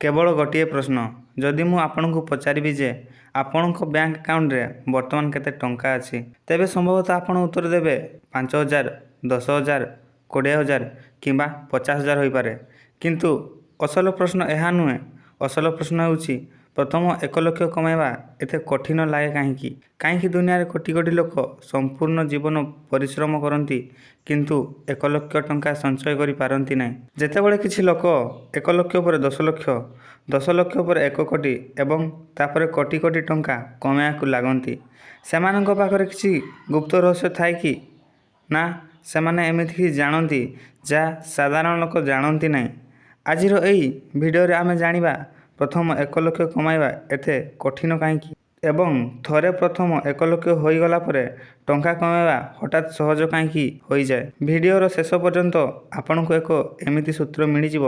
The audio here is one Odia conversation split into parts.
କେବଳ ଗୋଟିଏ ପ୍ରଶ୍ନ, ଯଦି ମୁଁ ଆପଣଙ୍କୁ ପଚାରିବି ଯେ ଆପଣଙ୍କ ବ୍ୟାଙ୍କ ଆକାଉଣ୍ଟରେ ବର୍ତ୍ତମାନ କେତେ ଟଙ୍କା ଅଛି, ତେବେ ସମ୍ଭବତଃ ଆପଣ ଉତ୍ତର ଦେବେ 5,000, 10,000, 20,000 କିମ୍ବା 50,000 ହୋଇପାରେ। କିନ୍ତୁ ଅସଲ ପ୍ରଶ୍ନ ଏହା ନୁହେଁ। ଅସଲ ପ୍ରଶ୍ନ ହେଉଛି, ପ୍ରଥମ 1 ଲକ୍ଷ କମାଇବା ଏତେ କଠିନ ଲାଗେ କାହିଁକି? କାହିଁକି ଦୁନିଆରେ କୋଟି କୋଟି ଲୋକ ସମ୍ପୂର୍ଣ୍ଣ ଜୀବନ ପରିଶ୍ରମ କରନ୍ତି କିନ୍ତୁ 1 ଲକ୍ଷ ଟଙ୍କା ସଞ୍ଚୟ କରିପାରନ୍ତି ନାହିଁ? ଯେତେବେଳେ କିଛି ଲୋକ 1 ଲକ୍ଷ ପରେ 10 ଲକ୍ଷ, 10 ଲକ୍ଷ ପରେ 1 କୋଟି ଏବଂ ତାପରେ କୋଟି କୋଟି ଟଙ୍କା କମାଇବାକୁ ଲାଗନ୍ତି, ସେମାନଙ୍କ ପାଖରେ କିଛି ଗୁପ୍ତ ରହସ୍ୟ ଥାଏ କି? ନା, ସେମାନେ ଏମିତି କିଛି ଜାଣନ୍ତି ଯାହା ସାଧାରଣ ଲୋକ ଜାଣନ୍ତି ନାହିଁ। ଆଜିର ଏହି ଭିଡ଼ିଓରେ ଆମେ ଜାଣିବା, ପ୍ରଥମ 1 ଲକ୍ଷ କମାଇବା ଏତେ କଠିନ କାହିଁକି ଏବଂ ଥରେ ପ୍ରଥମ 1 ଲକ୍ଷ ହୋଇଗଲା ପରେ ଟଙ୍କା କମାଇବା ହଠାତ୍ ସହଜ କାହିଁକି ହୋଇଯାଏ। ଭିଡ଼ିଓର ଶେଷ ପର୍ଯ୍ୟନ୍ତ ଆପଣଙ୍କୁ ଏକ ଏମିତି ସୂତ୍ର ମିଳିଯିବ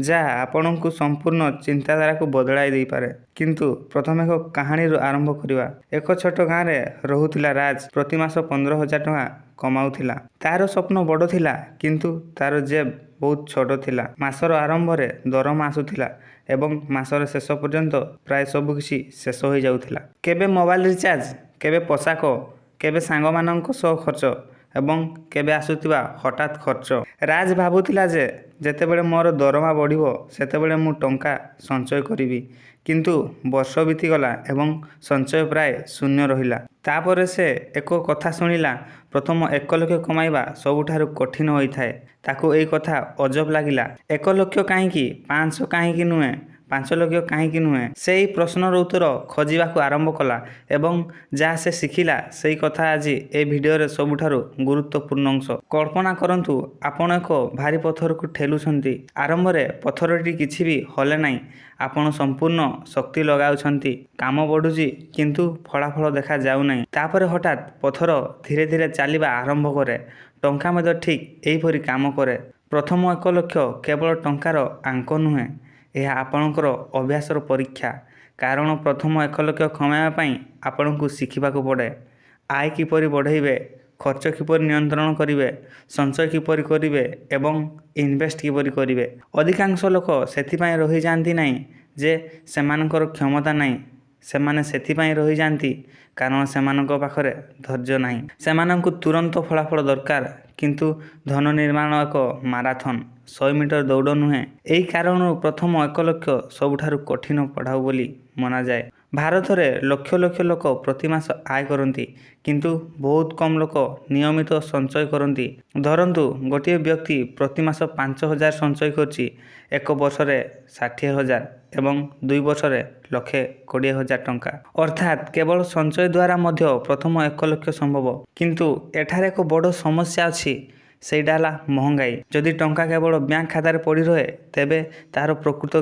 ଯାହା ଆପଣଙ୍କୁ ସମ୍ପୂର୍ଣ୍ଣ ଚିନ୍ତାଧାରାକୁ ବଦଳାଇ ଦେଇପାରେ। କିନ୍ତୁ ପ୍ରଥମେ ଏକ କାହାଣୀରୁ ଆରମ୍ଭ କରିବା। ଏକ ଛୋଟ ଗାଁରେ ରହୁଥିଲା ରାଜ। ପ୍ରତି ମାସ 15,000 ଟଙ୍କା କମାଉଥିଲା। ତାର ସ୍ୱପ୍ନ ବଡ଼ ଥିଲା କିନ୍ତୁ ତାର ଜେବ ବହୁତ ଛୋଟ ଥିଲା। ମାସର ଆରମ୍ଭରେ ଦରମା ଆସୁଥିଲା ଏବଂ ମାସର ଶେଷ ପର୍ଯ୍ୟନ୍ତ ପ୍ରାୟ ସବୁ କିଛି ଶେଷ ହୋଇଯାଉଥିଲା। କେବେ ମୋବାଇଲ ରିଚାର୍ଜ, କେବେ ପୋଷାକ, କେବେ ସାଙ୍ଗମାନଙ୍କ ସହ ଖର୍ଚ୍ଚ ଏବଂ କେବେ ଆସୁଥିବା ହଠାତ୍ ଖର୍ଚ୍ଚ। ରାଜ ଭାବୁଥିଲା ଯେ ଯେତେବେଳେ ମୋର ଦରମା ବଢ଼ିବ ସେତେବେଳେ ମୁଁ ଟଙ୍କା ସଞ୍ଚୟ କରିବି। କିନ୍ତୁ ବର୍ଷ ବିତିଗଲା ଏବଂ ସଞ୍ଚୟ ପ୍ରାୟ ଶୂନ୍ୟ ରହିଲା। ତାପରେ ସେ ଏକ କଥା ଶୁଣିଲା, ପ୍ରଥମ 1 ଲକ୍ଷ କମାଇବା ସବୁଠାରୁ କଠିନ ହୋଇଥାଏ। ତାକୁ ଏହି କଥା ଅଜବ ଲାଗିଲା। 1 ଲକ୍ଷ କାହିଁକି? 500 କାହିଁକି ନୁହେଁ? 5 ଲକ୍ଷ କାହିଁକି ନୁହେଁ? ସେ ଏହି ପ୍ରଶ୍ନର ଉତ୍ତର ଖୋଜିବାକୁ ଆରମ୍ଭ କଲା ଏବଂ ଯାହା ସେ ଶିଖିଲା ସେହି କଥା ଆଜି ଏହି ଭିଡ଼ିଓରେ ସବୁଠାରୁ ଗୁରୁତ୍ୱପୂର୍ଣ୍ଣ ଅଂଶ। କଳ୍ପନା କରନ୍ତୁ, ଆପଣ ଏକ ଭାରୀ ପଥରକୁ ଠେଲୁଛନ୍ତି। ଆରମ୍ଭରେ ପଥରଟି କିଛି ବି ହଲେ ନାହିଁ। ଆପଣ ସମ୍ପୂର୍ଣ୍ଣ ଶକ୍ତି ଲଗାଉଛନ୍ତି, କାମ ବଢ଼ୁଛି କିନ୍ତୁ ଫଳାଫଳ ଦେଖାଯାଉନାହିଁ। ତାପରେ ହଠାତ୍ ପଥର ଧୀରେ ଧୀରେ ଚାଲିବା ଆରମ୍ଭ କରେ। ଟଙ୍କା ମଧ୍ୟ ଠିକ୍ ଏହିପରି କାମ କରେ। ପ୍ରଥମ 1 ଲକ୍ଷ କେବଳ ଟଙ୍କାର ଅଙ୍କ ନୁହେଁ, ଏହା ଆପଣଙ୍କର ଅଭ୍ୟାସର ପରୀକ୍ଷା। କାରଣ ପ୍ରଥମ 1 ଲକ୍ଷ କମାଇବା ପାଇଁ ଆପଣଙ୍କୁ ଶିଖିବାକୁ ପଡ଼େ। ଆୟ କିପରି ବଢ଼ାଇବେ, ଖର୍ଚ୍ଚ କିପରି ନିୟନ୍ତ୍ରଣ କରିବେ, ସଞ୍ଚୟ କିପରି କରିବେ ଏବଂ ଇନଭେଷ୍ଟ କିପରି କରିବେ। ଅଧିକାଂଶ ଲୋକ ସେଥିପାଇଁ ରହିଯାଆନ୍ତି ନାହିଁ ଯେ ସେମାନଙ୍କର କ୍ଷମତା ନାହିଁ, ସେମାନେ ସେଥିପାଇଁ ରହିଯାଆନ୍ତି କାରଣ ସେମାନଙ୍କ ପାଖରେ ଧୈର୍ଯ୍ୟ ନାହିଁ। ସେମାନଙ୍କୁ ତୁରନ୍ତ ଫଳାଫଳ ଦରକାର। କିନ୍ତୁ ଧନ ନିର୍ମାଣ ଏକ ମାରାଥନ, 100 ମିଟର ଦୌଡ଼ ନୁହେଁ। ଏହି କାରଣରୁ ପ୍ରଥମ 1 ଲକ୍ଷ ସବୁଠାରୁ କଠିନ ପଡ଼ାଉ ବୋଲି ମନାଯାଏ। ଭାରତରେ ଲକ୍ଷ ଲକ୍ଷ ଲୋକ ପ୍ରତି ମାସ ଆୟ କରନ୍ତି କିନ୍ତୁ ବହୁତ କମ୍ ଲୋକ ନିୟମିତ ସଞ୍ଚୟ କରନ୍ତି। ଧରନ୍ତୁ, ଗୋଟିଏ ବ୍ୟକ୍ତି ପ୍ରତି ମାସ 5,000 ସଞ୍ଚୟ କରୁଛି, 1 ବର୍ଷରେ 60,000 ଏବଂ 2 ବର୍ଷରେ 1,20,000 ଟଙ୍କା। ଅର୍ଥାତ୍ କେବଳ ସଞ୍ଚୟ ଦ୍ୱାରା ମଧ୍ୟ ପ୍ରଥମ 1 ଲକ୍ଷ ସମ୍ଭବ। କିନ୍ତୁ ଏଠାରେ ଏକ ବଡ଼ ସମସ୍ୟା ଅଛି, ସେଇଟା ହେଲା ମହଙ୍ଗାଇ। ଯଦି ଟଙ୍କା କେବଳ ବ୍ୟାଙ୍କ ଖାତାରେ ପଡ଼ି ରହେ ତେବେ ତାହାର ପ୍ରକୃତ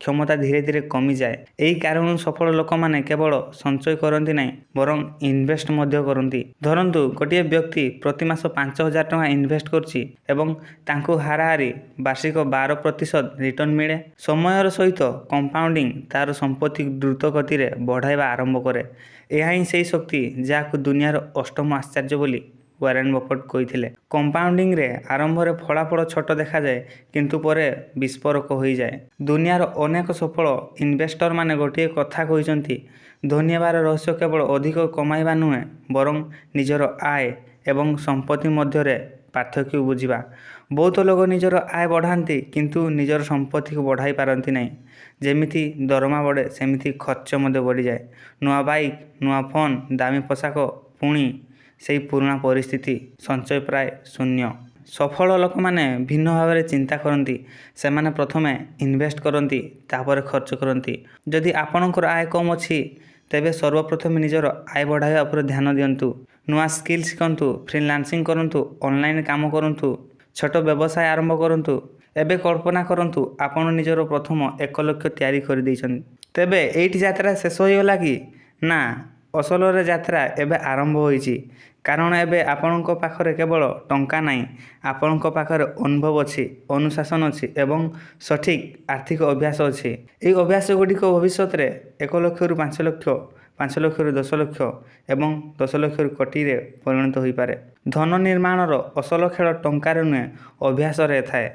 କ୍ଷମତା ଧୀରେ ଧୀରେ କମିଯାଏ। ଏହି କାରଣରୁ ସଫଳ ଲୋକମାନେ କେବଳ ସଞ୍ଚୟ କରନ୍ତି ନାହିଁ ବରଂ ଇନଭେଷ୍ଟ ମଧ୍ୟ କରନ୍ତି। ଧରନ୍ତୁ, ଗୋଟିଏ ବ୍ୟକ୍ତି ପ୍ରତି ମାସ 5,000 ଟଙ୍କା ଇନଭେଷ୍ଟ କରୁଛି ଏବଂ ତାଙ୍କୁ ହାରାହାରି ବାର୍ଷିକ 12% ରିଟର୍ଣ୍ଣ ମିଳେ। ସମୟର ସହିତ କମ୍ପାଉଣ୍ଡିଂ ତାର ସମ୍ପତ୍ତିକୁ ଦ୍ରୁତ ଗତିରେ ବଢ଼ାଇବା ଆରମ୍ଭ କରେ। ଏହା ହିଁ ସେହି ଶକ୍ତି ଯାହାକୁ ଦୁନିଆର ଅଷ୍ଟମ ଆଶ୍ଚର୍ଯ୍ୟ ବୋଲି ୱାରେନ୍ ବଫେଟ୍ କହିଥିଲେ। କମ୍ପାଉଣ୍ଡିଂରେ ଆରମ୍ଭରେ ଫଳାଫଳ ଛୋଟ ଦେଖାଯାଏ କିନ୍ତୁ ପରେ ବିସ୍ଫୋରକ ହୋଇଯାଏ। ଦୁନିଆର ଅନେକ ସଫଳ ଇନଭେଷ୍ଟରମାନେ ଗୋଟିଏ କଥା କହିଛନ୍ତି, ଧନୀ ହେବାର ରହସ୍ୟ କେବଳ ଅଧିକ କମାଇବା ନୁହେଁ ବରଂ ନିଜର ଆୟ ଏବଂ ସମ୍ପତ୍ତି ମଧ୍ୟରେ ପାର୍ଥକ୍ୟ ବୁଝିବା। ବହୁତ ଲୋକ ନିଜର ଆୟ ବଢ଼ାନ୍ତି କିନ୍ତୁ ନିଜର ସମ୍ପତ୍ତିକୁ ବଢ଼ାଇ ପାରନ୍ତି ନାହିଁ। ଯେମିତି ଦରମା ବଢ଼େ ସେମିତି ଖର୍ଚ୍ଚ ମଧ୍ୟ ବଢ଼ିଯାଏ। ନୂଆ ବାଇକ୍, ନୂଆ ଫୋନ୍, ଦାମୀ ପୋଷାକ, ପୁଣି ସେହି ପୁରୁଣା ପରିସ୍ଥିତି, ସଞ୍ଚୟ ପ୍ରାୟ ଶୂନ୍ୟ। ସଫଳ ଲୋକମାନେ ଭିନ୍ନ ଭାବରେ ଚିନ୍ତା କରନ୍ତି। ସେମାନେ ପ୍ରଥମେ ଇନଭେଷ୍ଟ କରନ୍ତି, ତାପରେ ଖର୍ଚ୍ଚ କରନ୍ତି। ଯଦି ଆପଣଙ୍କର ଆୟ କମ୍ ଅଛି ତେବେ ସର୍ବପ୍ରଥମେ ନିଜର ଆୟ ବଢ଼ାଇବା ଉପରେ ଧ୍ୟାନ ଦିଅନ୍ତୁ। ନୂଆ ସ୍କିଲ୍ ଶିଖନ୍ତୁ, ଫ୍ରିଲାନ୍ସିଂ କରନ୍ତୁ, ଅନଲାଇନ୍ କାମ କରନ୍ତୁ, ଛୋଟ ବ୍ୟବସାୟ ଆରମ୍ଭ କରନ୍ତୁ। ଏବେ କଳ୍ପନା କରନ୍ତୁ, ଆପଣ ନିଜର ପ୍ରଥମ 1 ଲକ୍ଷ ତିଆରି କରିଦେଇଛନ୍ତି। ତେବେ ଏଇଠି ଯାତ୍ରା ଶେଷ ହୋଇଗଲା କି? ନା, ଅସଲରେ ଯାତ୍ରା ଏବେ ଆରମ୍ଭ ହୋଇଛି। କାରଣ ଏବେ ଆପଣଙ୍କ ପାଖରେ କେବଳ ଟଙ୍କା ନାହିଁ, ଆପଣଙ୍କ ପାଖରେ ଅନୁଭବ ଅଛି, ଅନୁଶାସନ ଅଛି ଏବଂ ସଠିକ୍ ଆର୍ଥିକ ଅଭ୍ୟାସ ଅଛି। ଏହି ଅଭ୍ୟାସଗୁଡ଼ିକ ଭବିଷ୍ୟତରେ 1 ଲକ୍ଷରୁ 5 ଲକ୍ଷ, 5 ଲକ୍ଷରୁ 10 ଲକ୍ଷ ଏବଂ 10 ଲକ୍ଷରୁ କୋଟିରେ ପରିଣତ ହୋଇପାରେ। ଧନ ନିର୍ମାଣର ଅସଲ ଖେଳ ଟଙ୍କାରେ ନୁହେଁ, ଅଭ୍ୟାସରେ ଥାଏ।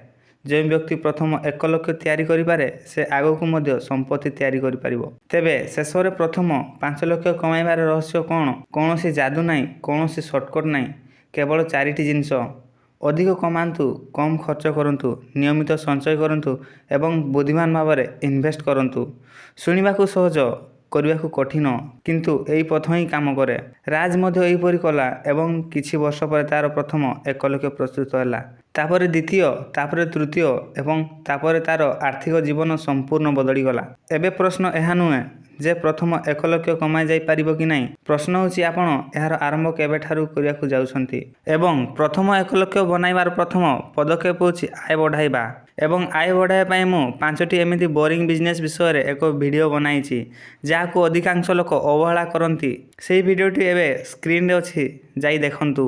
ଯେଉଁ ବ୍ୟକ୍ତି ପ୍ରଥମ 1 ଲକ୍ଷ ତିଆରି କରିପାରେ ସେ ଆଗକୁ ମଧ୍ୟ ସମ୍ପତ୍ତି ତିଆରି କରିପାରିବ। ତେବେ ଶେଷରେ ପ୍ରଥମ 5 ଲକ୍ଷ କମାଇବାର ରହସ୍ୟ କ'ଣ? କୌଣସି ଯାଦୁ ନାହିଁ, କୌଣସି ସର୍ଟକଟ୍ ନାହିଁ, କେବଳ 4ଟି ଜିନିଷ। ଅଧିକ କମାନ୍ତୁ, କମ୍ ଖର୍ଚ୍ଚ କରନ୍ତୁ, ନିୟମିତ ସଞ୍ଚୟ କରନ୍ତୁ ଏବଂ ବୁଦ୍ଧିମାନ ଭାବରେ ଇନଭେଷ୍ଟ କରନ୍ତୁ। ଶୁଣିବାକୁ ସହଜ, କରିବାକୁ କଠିନ, କିନ୍ତୁ ଏହି ପଥ ହିଁ କାମ କରେ। ରାଜ ମଧ୍ୟ ଏହିପରି କଲା ଏବଂ କିଛି ବର୍ଷ ପରେ ତା'ର ପ୍ରଥମ 1 ଲକ୍ଷ ପ୍ରସ୍ତୁତ ହେଲା। ତାପରେ ଦ୍ୱିତୀୟ, ତାପରେ ତୃତୀୟ ଏବଂ ତାପରେ ତା'ର ଆର୍ଥିକ ଜୀବନ ସମ୍ପୂର୍ଣ୍ଣ ବଦଳିଗଲା। ଏବେ ପ୍ରଶ୍ନ ଏହା ନୁହେଁ ଯେ ପ୍ରଥମ 1 ଲକ୍ଷ କମାଇ ଯାଇପାରିବ କି ନାହିଁ। ପ୍ରଶ୍ନ ହେଉଛି ଆପଣ ଏହାର ଆରମ୍ଭ କେବେଠାରୁ କରିବାକୁ ଯାଉଛନ୍ତି। ଏବଂ ପ୍ରଥମ 1 ଲକ୍ଷ ବନାଇବାର ପ୍ରଥମ ପଦକ୍ଷେପ ହେଉଛି ଆୟ ବଢ଼ାଇବା। ଏବଂ ଆୟ ବଢ଼ାଇବା ପାଇଁ ମୁଁ 5ଟି ଏମିତି ବୋରିଂ ବିଜନେସ୍ ବିଷୟରେ ଏକ ଭିଡ଼ିଓ ବନାଇଛି ଯାହାକୁ ଅଧିକାଂଶ ଲୋକ ଅବହେଳା କରନ୍ତି। ସେହି ଭିଡ଼ିଓଟି ଏବେ ସ୍କ୍ରିନରେ ଅଛି, ଯାଇ ଦେଖନ୍ତୁ।